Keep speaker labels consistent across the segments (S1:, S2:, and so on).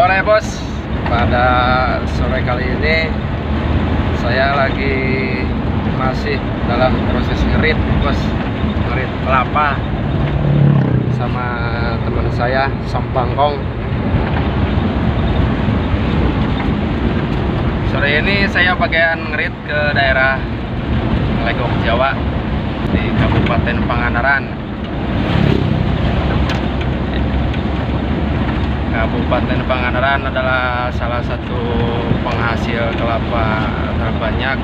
S1: Sore bos, pada sore kali ini saya lagi masih dalam proses ngerit bos, ngerit kelapa sama teman saya Sampangkong. Sore ini saya bagian ngerit ke daerah Legok Jawa di Kabupaten Pangandaran. Kabupaten Pangandaran adalah salah satu penghasil kelapa terbanyak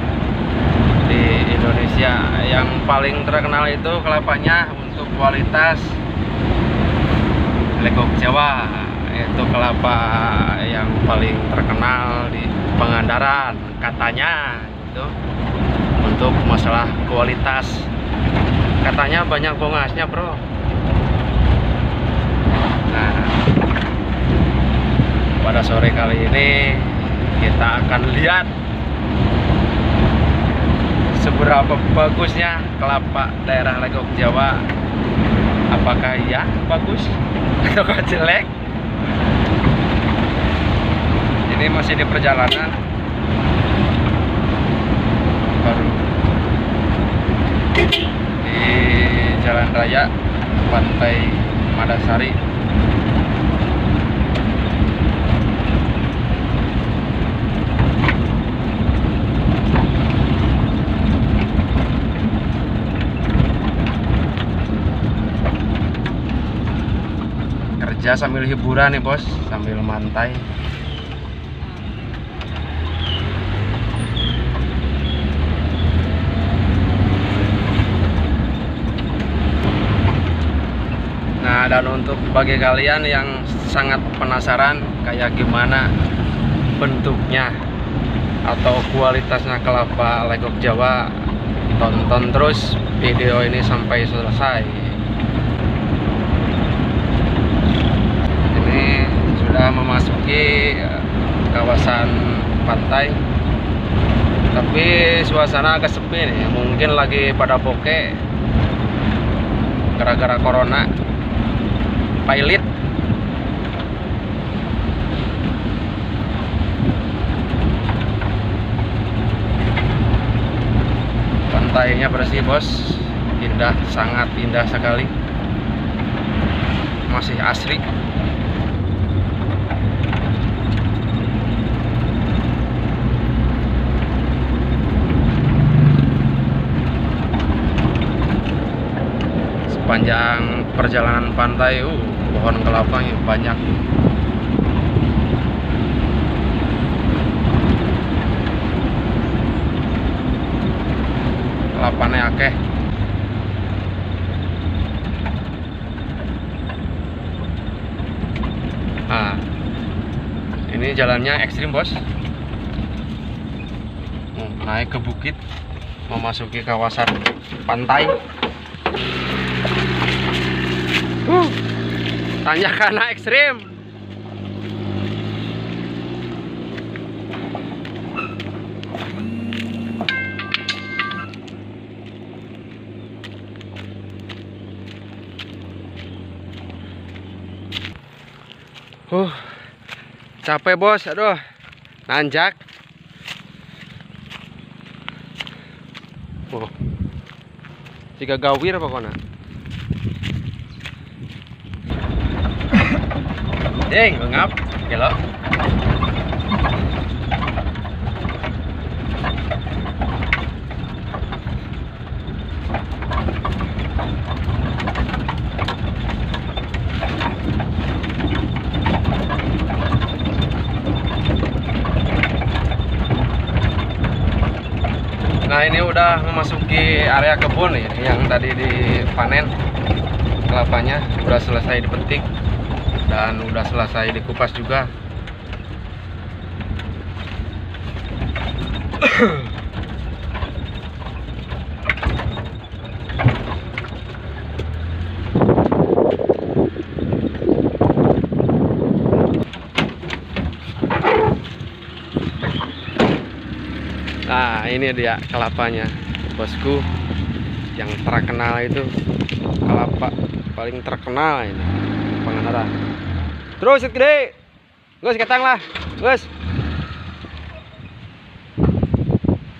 S1: di Indonesia. Yang paling terkenal itu kelapanya untuk kualitas Legok Jawa, itu kelapa yang paling terkenal di Pangandaran katanya. Itu untuk masalah kualitas, katanya banyak bongasnya bro. Nah, pada sore kali ini kita akan lihat seberapa bagusnya kelapa daerah Legok Jawa. Apakah iya bagus atau jelek? Ini masih di perjalanan, baru di jalan raya Pantai Madasari. Kerja sambil hiburan nih bos, sambil mantai. Nah, dan untuk bagi kalian yang sangat penasaran kayak gimana bentuknya atau kualitasnya kelapa Legok Jawa, tonton terus video ini sampai selesai. Ini sudah memasuki kawasan pantai, tapi suasana agak sepi nih, mungkin lagi pada bokeh gara-gara corona pilot. Pantainya bersih bos, indah, sangat indah sekali, masih asri. Sepanjang perjalanan pantai pohon kelapanya banyak. Kelapanya akeh. Nah, ini jalannya ekstrim bos. Naik ke bukit, memasuki kawasan pantai. Tanya karena ekstrim. Capek bos, aduh, nanjak. Jika gawir pokoknya. Ding, ngap, gelo. Nah, ini udah memasuki area kebun nih, yang tadi dipanen kelapanya, udah selesai dipetik dan udah selesai dikupas juga. Nah, ini dia kelapanya bosku, yang terkenal itu kelapa paling terkenal ini Pangandaran. Terus gede. Gus, ketang lah. Gus.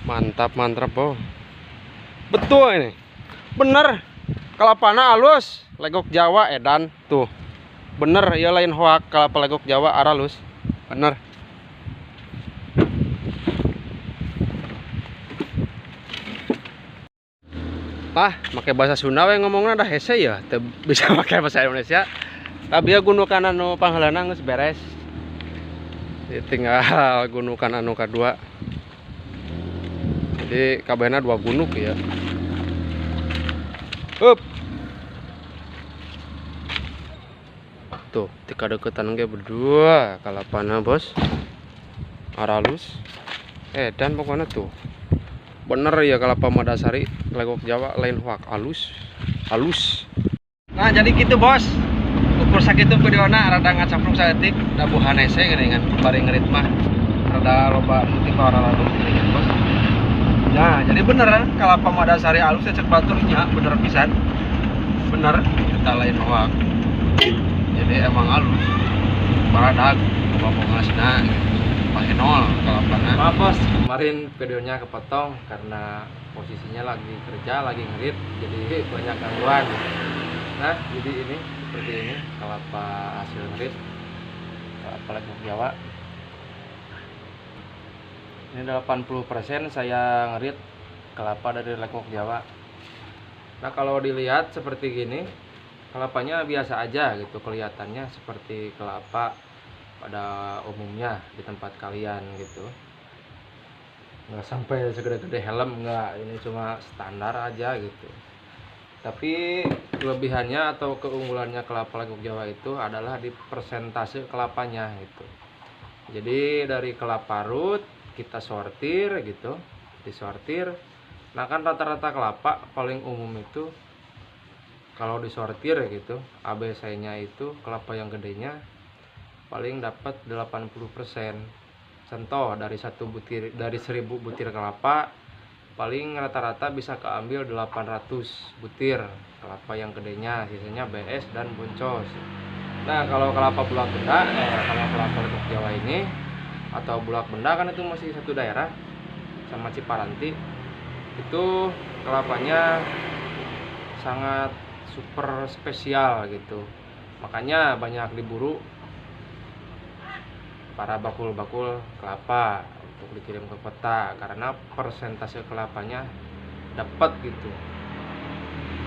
S1: Mantap, mantap, oh. Betul ini. Bener. Kelapana halus, legok Jawa edan tuh. Bener, ya lain hoak kelapa legok Jawa aralus. Bener. Pakai bahasa Sunda we ngomongna dah hese ya, teu bisa pakai bahasa Indonesia. Tapi ya gunukan anu panghalana geus beres. Tinggal gunukan anu kedua. Jadi kabehna 2 gunuk ya. Up. Tuh, tika deketan ge berdua kalapana, Bos. Aralus. Dan pokoknya tuh. Bener ya kelapa Madasari legok Jawa lain hoak halus. Nah, jadi gitu, Bos. Ukur sakitu videona rada ngacapruk saeutik da buhan hese geuningan bari ngerit mah rada loba nuti para lalu geuningan, Bos. Nah, jadi beneran kelapa Madasari halus cek baturnya bener pisan. Bener, kita lain hoak. Jadi emang halus. Baradag bapongasna pakai nol kelapana. Maaf, Bos, kemarin videonya kepotong karena posisinya lagi kerja, lagi ngerit, jadi banyak gangguan. Nah, jadi ini seperti ini kelapa hasil ngerit, kelapa legok Jawa. Ini 80% saya ngerit kelapa dari legok Jawa. Nah, kalau dilihat seperti gini, kelapanya biasa aja gitu, kelihatannya seperti kelapa pada umumnya di tempat kalian gitu. Nggak sampai segede-gede helm, nggak, ini cuma standar aja gitu. Tapi kelebihannya atau keunggulannya kelapa legok Jawa itu adalah di persentase kelapanya gitu. Jadi dari kelapa parut kita sortir gitu, disortir. Nah kan rata-rata kelapa paling umum itu kalau disortir gitu, ABC-nya itu kelapa yang gedenya paling dapat 80%. Contoh dari 1000 butir kelapa paling rata-rata bisa keambil 800 butir kelapa yang gedenya, sisanya BS dan boncos. Nah, kalau kelapa bulak benda, kalau kelapa legok Jawa ini atau bulak benda kan itu masih satu daerah sama Ciparanti. Itu kelapanya sangat super spesial gitu. Makanya banyak diburu para bakul-bakul kelapa untuk dikirim ke kota karena persentase kelapanya dapat gitu.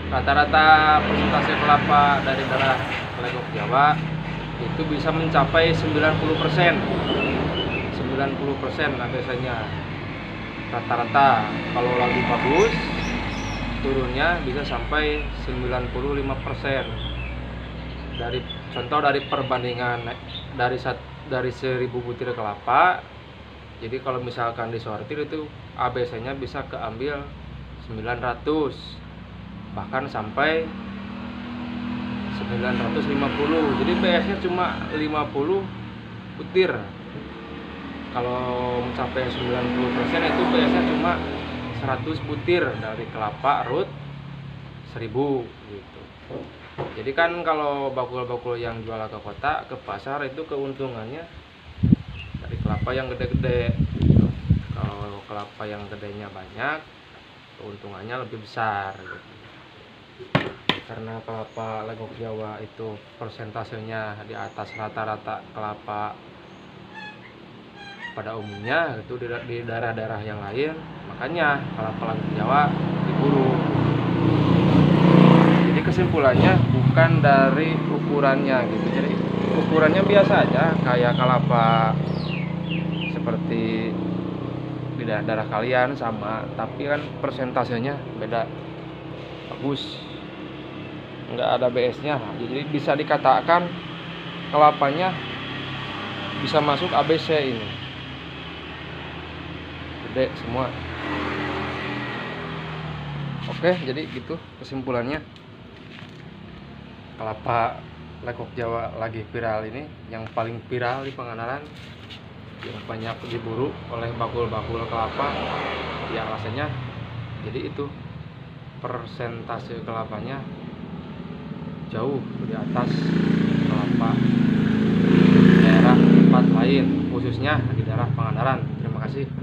S1: Rata-rata persentase kelapa dari daerah legok Jawa itu bisa mencapai 90%. 90% nah biasanya rata-rata. Kalau lagi bagus turunnya bisa sampai 95%. Dari contoh dari perbandingan dari 1000 butir kelapa, jadi kalau misalkan disortir itu ABC-nya bisa keambil 900, bahkan sampai 950. Jadi BS-nya cuma 50 butir. Kalau mencapai 90% itu BS-nya cuma 100 butir dari kelapa root 1000 gitu. Jadi kan kalau bakul-bakul yang jual ke kota, ke pasar itu keuntungannya dari kelapa yang gede-gede gitu. Kalau kelapa yang gedenya banyak, keuntungannya lebih besar gitu. Karena kelapa legok Jawa itu persentasenya di atas rata-rata kelapa pada umumnya itu di daerah-daerah yang lain, makanya kelapa legok Jawa diburu. Kesimpulannya bukan dari ukurannya gitu, jadi ukurannya biasa aja kayak kelapa seperti di daerah kalian sama, tapi kan persentasenya beda. Bagus, nggak ada BS-nya, jadi bisa dikatakan kelapanya bisa masuk ABC ini, gede semua. Oke, jadi gitu kesimpulannya. Kelapa legok Jawa lagi viral ini, yang paling viral di Pangandaran, yang banyak diburu oleh bakul-bakul kelapa ya alasannya. Jadi itu persentase kelapanya jauh di atas kelapa daerah tempat lain, khususnya di daerah Pangandaran. Terima kasih.